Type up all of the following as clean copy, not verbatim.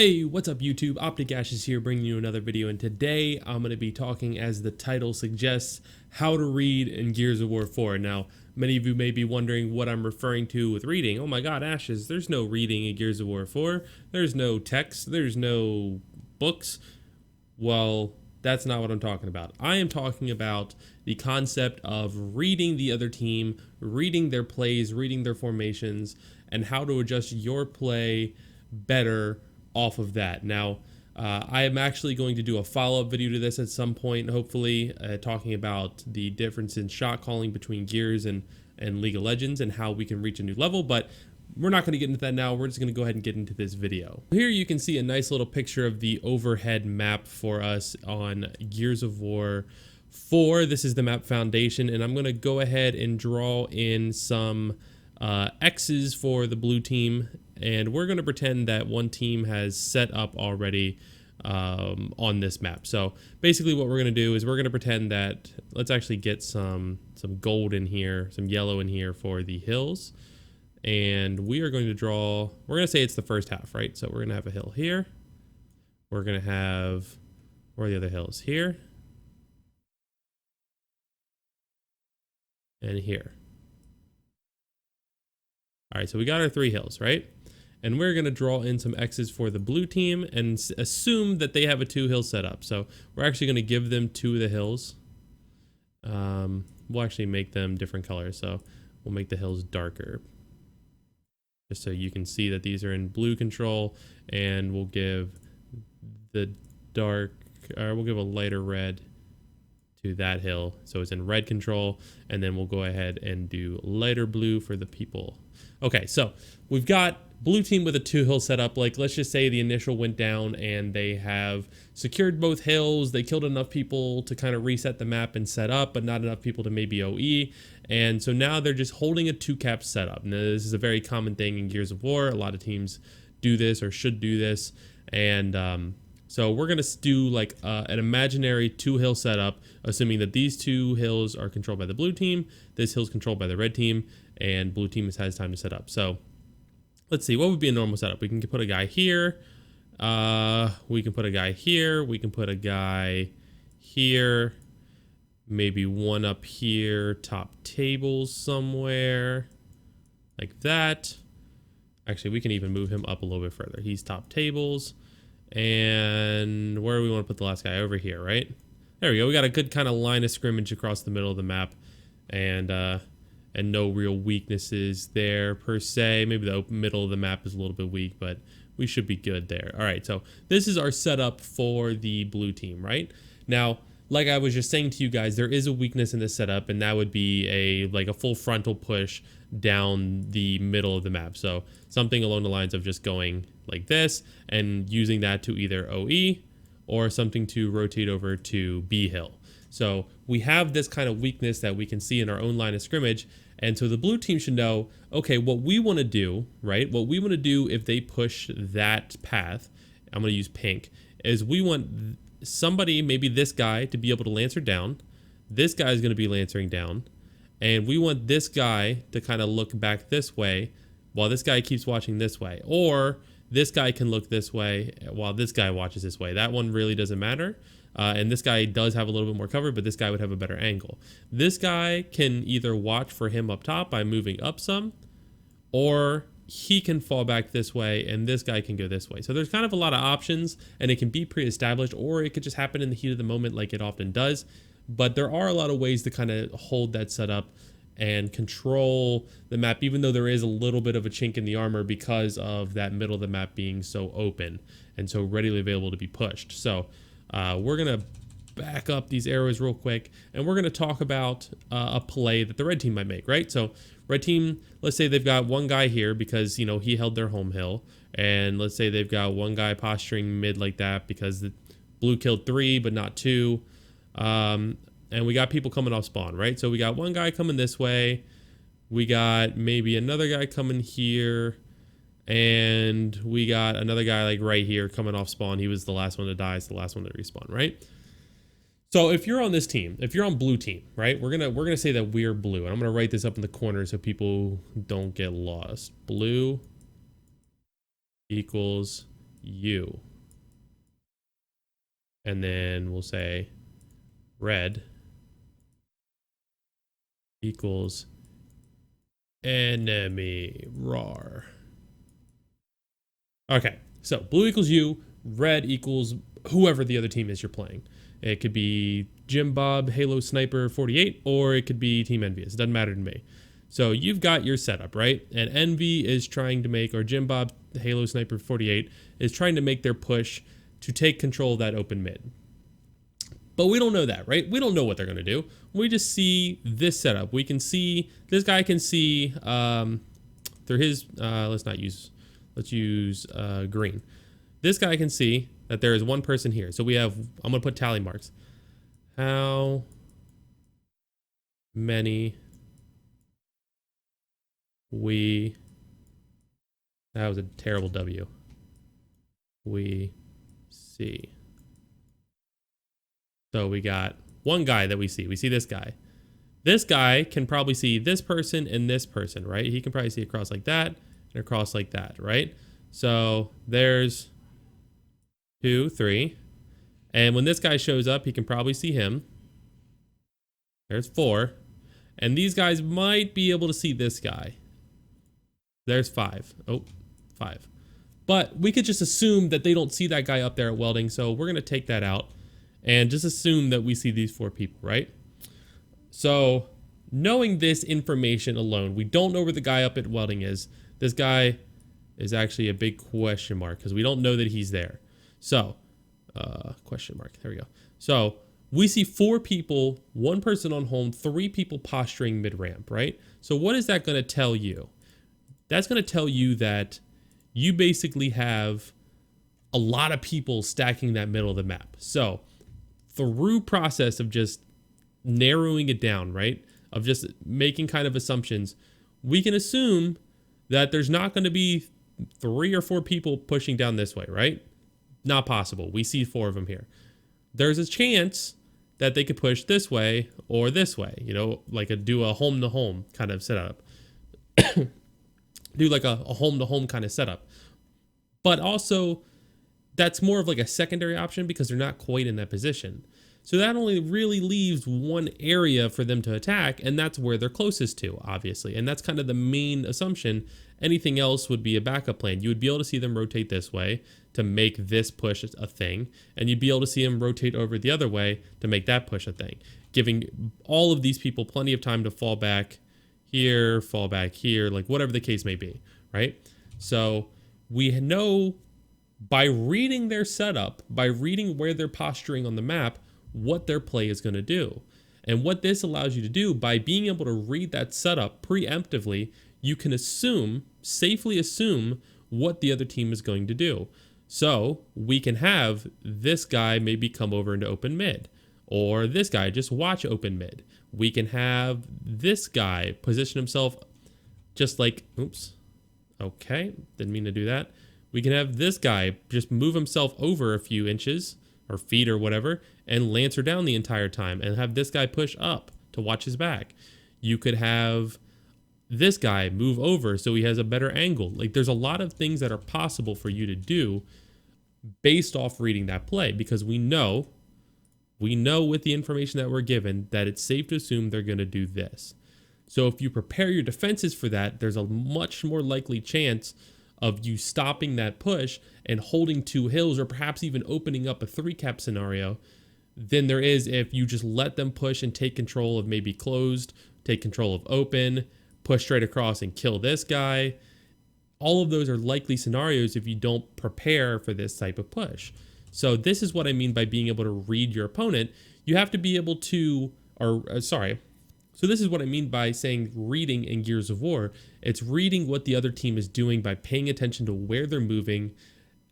Hey, what's up YouTube? OpTic here bringing you another video, and today I'm going to be talking, as the title suggests, how to read in Gears of War 4. Now, many of you may be wondering what I'm referring to with reading. Oh my god, Ashes, there's no reading in Gears of War 4. There's no text, there's no books. Well, that's not what I'm talking about. I am talking about the concept of reading the other team, reading their plays, reading their formations, and how to adjust your play better off of that. Now, I am actually going to do a follow-up video to this at some point, hopefully, talking about the difference in shot calling between Gears and League of Legends and how we can reach a new level, but we're not going to get into that now. We're just going to go ahead and get into this video. Here you can see a nice little picture of the overhead map for us on Gears of War 4. This is the map foundation, and I'm going to go ahead and draw in some X's for the blue team, and we're going to pretend that one team has set up already on this map. So basically what we're going to do is we're going to pretend that, let's actually get some gold in here, some yellow in here for the hills, and we are going to draw, we're going to say it's the first half, right? So we're going to have a hill here, we're going to have, where are the other hills? Here and here. All right, so we got our three hills, right? And we're going to draw in some X's for the blue team and assume that they have a 2-hill setup. So we're actually going to give them 2 of the hills. We'll actually make them different colors. So we'll make the hills darker, just so you can see that these are in blue control. And we'll give the we'll give a lighter red to that hill, so it's in red control, and then we'll go ahead and do lighter blue for the people. Okay, so we've got blue team with a 2-hill setup. Like, let's just say the initial went down and they have secured both hills. They killed enough people to kind of reset the map and set up, but not enough people to maybe OE. And so now they're just holding a 2-cap setup. Now, this is a very common thing in Gears of War. A lot of teams do this or should do this. And so we're going to do like an imaginary 2-hill setup, assuming that these 2 hills are controlled by the blue team, this hill's controlled by the red team, and blue team has time to set up. So let's see, what would be a normal setup? We can put a guy here, we can put a guy here, we can put a guy here, maybe one up here, top tables somewhere, like that. Actually, we can even move him up a little bit further. He's top tables. And where do we want to put the last guy? Over here, right? There we go. We got a good kind of line of scrimmage across the middle of the map, and no real weaknesses there per se. Maybe the middle of the map is a little bit weak, but we should be good there. All right, so this is our setup for the blue team, right? Now, like I was just saying to you guys, there is a weakness in this setup, and that would be a full frontal push down the middle of the map. So something along the lines of just going like this and using that to either OE or something to rotate over to B hill. So we have this kind of weakness that we can see in our own line of scrimmage. And so the blue team should know, okay, what we want to do, right? What we want to do if they push that path, I'm going to use pink, is we want somebody, maybe this guy, to be able to lancer down. This guy is going to be lancering down. And we want this guy to kind of look back this way while this guy keeps watching this way. Or this guy can look this way while this guy watches this way. That one really doesn't matter. And this guy does have a little bit more cover, but this guy would have a better angle. This guy can either watch for him up top by moving up some, or he can fall back this way and this guy can go this way. So there's kind of a lot of options, and it can be pre-established, or it could just happen in the heat of the moment like it often does. But there are a lot of ways to kind of hold that setup and control the map, even though there is a little bit of a chink in the armor because of that middle of the map being so open and so readily available to be pushed. So we're going to back up these arrows real quick, and we're going to talk about a play that the red team might make, right? So red team, let's say they've got one guy here because, you know, he held their home hill, and let's say they've got one guy posturing mid like that because the blue killed 3 but not 2. And we got people coming off spawn, right? So we got one guy coming this way, we got maybe another guy coming here, and we got another guy like right here coming off spawn. He was the last one to die, it's the last one to respawn, right? So if you're on this team, if you're on blue team, right, we're gonna say that we're blue, and I'm gonna write this up in the corner so people don't get lost. Blue equals you. And then we'll say red equals enemy, rar. Okay, so blue equals you, red equals whoever the other team is you're playing. It could be Jim Bob, Halo Sniper 48, or it could be Team Envious. It doesn't matter to me. So you've got your setup, right? And Envy is trying to make, or Jim Bob, Halo Sniper 48 is trying to make their push to take control of that open mid. But we don't know that, right? We don't know what they're going to do. We just see this setup. We can see, this guy can see through his, let's use green. This guy can see that there is one person here. So we have, I'm going to put tally marks. How many that was a terrible W. We see. So we got one guy that we see. We see this guy. This guy can probably see this person and this person, right? He can probably see across like that and across like that, right? So there's 2, 3. And when this guy shows up, he can probably see him. There's 4. And these guys might be able to see this guy. There's 5. Oh, 5. But we could just assume that they don't see that guy up there at welding. So we're going to take that out and just assume that we see these 4 people, right? So knowing this information alone, we don't know where the guy up at welding is. This guy is actually a big question mark because we don't know that he's there. So question mark, there we go. So we see 4 people, 1 person on home, 3 people posturing mid-ramp, right? So what is that going to tell you? That's going to tell you that you basically have a lot of people stacking that middle of the map. So through process of just narrowing it down, right? Of just making kind of assumptions, we can assume that there's not going to be 3 or 4 people pushing down this way, right? Not possible. We see 4 of them here. There's a chance that they could push this way or this way, you know, like do a home to home kind of setup. Do like a home to home kind of setup. But also that's more of like a secondary option because they're not quite in that position. So that only really leaves one area for them to attack, and that's where they're closest to, obviously. And that's kind of the main assumption. Anything else would be a backup plan. You would be able to see them rotate this way to make this push a thing, and you'd be able to see them rotate over the other way to make that push a thing, giving all of these people plenty of time to fall back here, like whatever the case may be, right? So we know by reading their setup, by reading where they're posturing on the map, what their play is going to do. And what this allows you to do, by being able to read that setup preemptively, you can safely assume what the other team is going to do. So we can have this guy maybe come over into open mid, or this guy just watch open mid. We can have this guy position himself just like, oops, okay, didn't mean to do that. We can have this guy just move himself over a few inches or feet or whatever and lancer down the entire time, and have this guy push up to watch his back. You could have this guy move over so he has a better angle. Like, there's a lot of things that are possible for you to do based off reading that play, because we know with the information that we're given that it's safe to assume they're going to do this. So if you prepare your defenses for that, there's a much more likely chance of you stopping that push and holding 2 hills, or perhaps even opening up a 3-cap scenario, than there is if you just let them push and take control of maybe closed, take control of open, push straight across and kill this guy. All of those are likely scenarios if you don't prepare for this type of push. So this is what I mean by being able to read your opponent. You have to be able to, So this is what I mean by saying reading in Gears of War. It's reading what the other team is doing by paying attention to where they're moving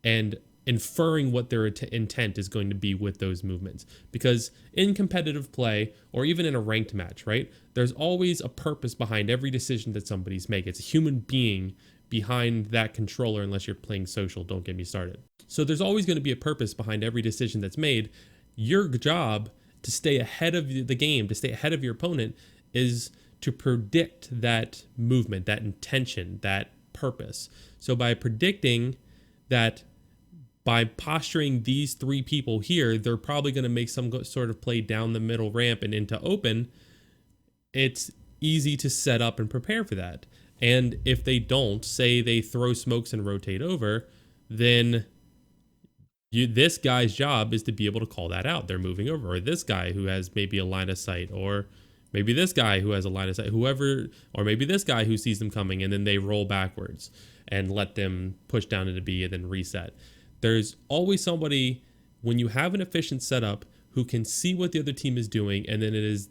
and inferring what their intent is going to be with those movements. Because in competitive play, or even in a ranked match, right, there's always a purpose behind every decision that somebody's making. It's a human being behind that controller, unless you're playing social, don't get me started. So there's always going to be a purpose behind every decision that's made. Your job to stay ahead of the game, to stay ahead of your opponent, is to predict that movement, that intention, that purpose. So by predicting that by posturing these 3 people here, they're probably going to make some sort of play down the middle ramp and into open. It's easy to set up and prepare for that. And if they don't, say they throw smokes and rotate over, then this guy's job is to be able to call that out. They're moving over. Or this guy who has maybe a line of sight, or maybe this guy who has a line of sight, whoever, or maybe this guy who sees them coming, and then they roll backwards and let them push down into B and then reset. There's always somebody, when you have an efficient setup, who can see what the other team is doing, and then it is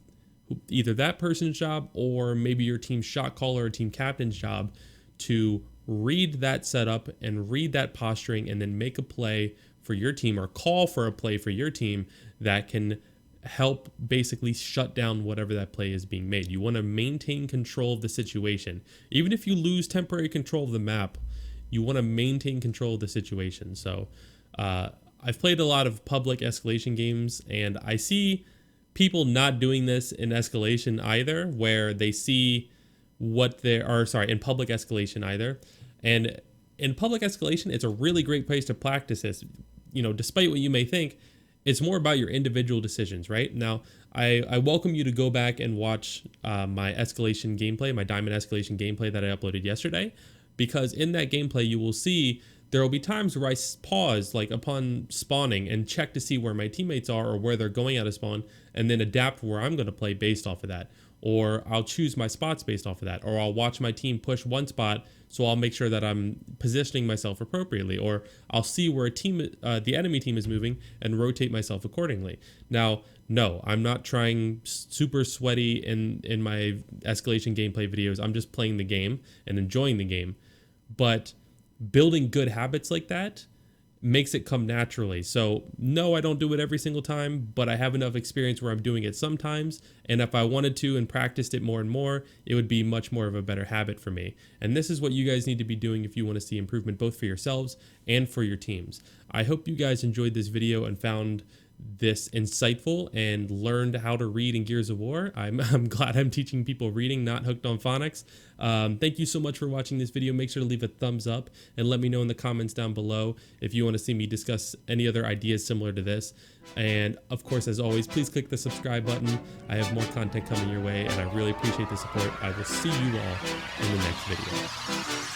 either that person's job or maybe your team shot caller or team captain's job to read that setup and read that posturing and then make a play for your team, or call for a play for your team that can help basically shut down whatever that play is being made. You want to maintain control of the situation. Even if you lose temporary control of the map, you want to maintain control of the situation. So I've played a lot of public escalation games, and I see people not doing this in escalation either, where they see what they are, in public escalation either. And in public escalation, it's a really great place to practice this. You know, despite what you may think, it's more about your individual decisions, right? Now, I welcome you to go back and watch my escalation gameplay, my diamond escalation gameplay that I uploaded yesterday, because in that gameplay, you will see there will be times where I pause, like upon spawning, and check to see where my teammates are or where they're going out of spawn, and then adapt where I'm going to play based off of that. Or I'll choose my spots based off of that. Or I'll watch my team push one spot, so I'll make sure that I'm positioning myself appropriately. Or I'll see where the enemy team is moving and rotate myself accordingly. Now, no, I'm not trying super sweaty in my escalation gameplay videos. I'm just playing the game and enjoying the game. But building good habits like that makes it come naturally. So no, I don't do it every single time, but I have enough experience where I'm doing it sometimes. And if I wanted to and practiced it more and more, it would be much more of a better habit for me. And this is what you guys need to be doing if you want to see improvement, both for yourselves and for your teams. I hope you guys enjoyed this video and found this insightful and learned how to read in Gears of War. I'm glad I'm teaching people reading, not hooked on phonics. Thank you so much for watching this video. Make sure to leave a thumbs up and let me know in the comments down below if you want to see me discuss any other ideas similar to this. And of course, as always, please click the subscribe button. I have more content coming your way, and I really appreciate the support. I will see you all in the next video.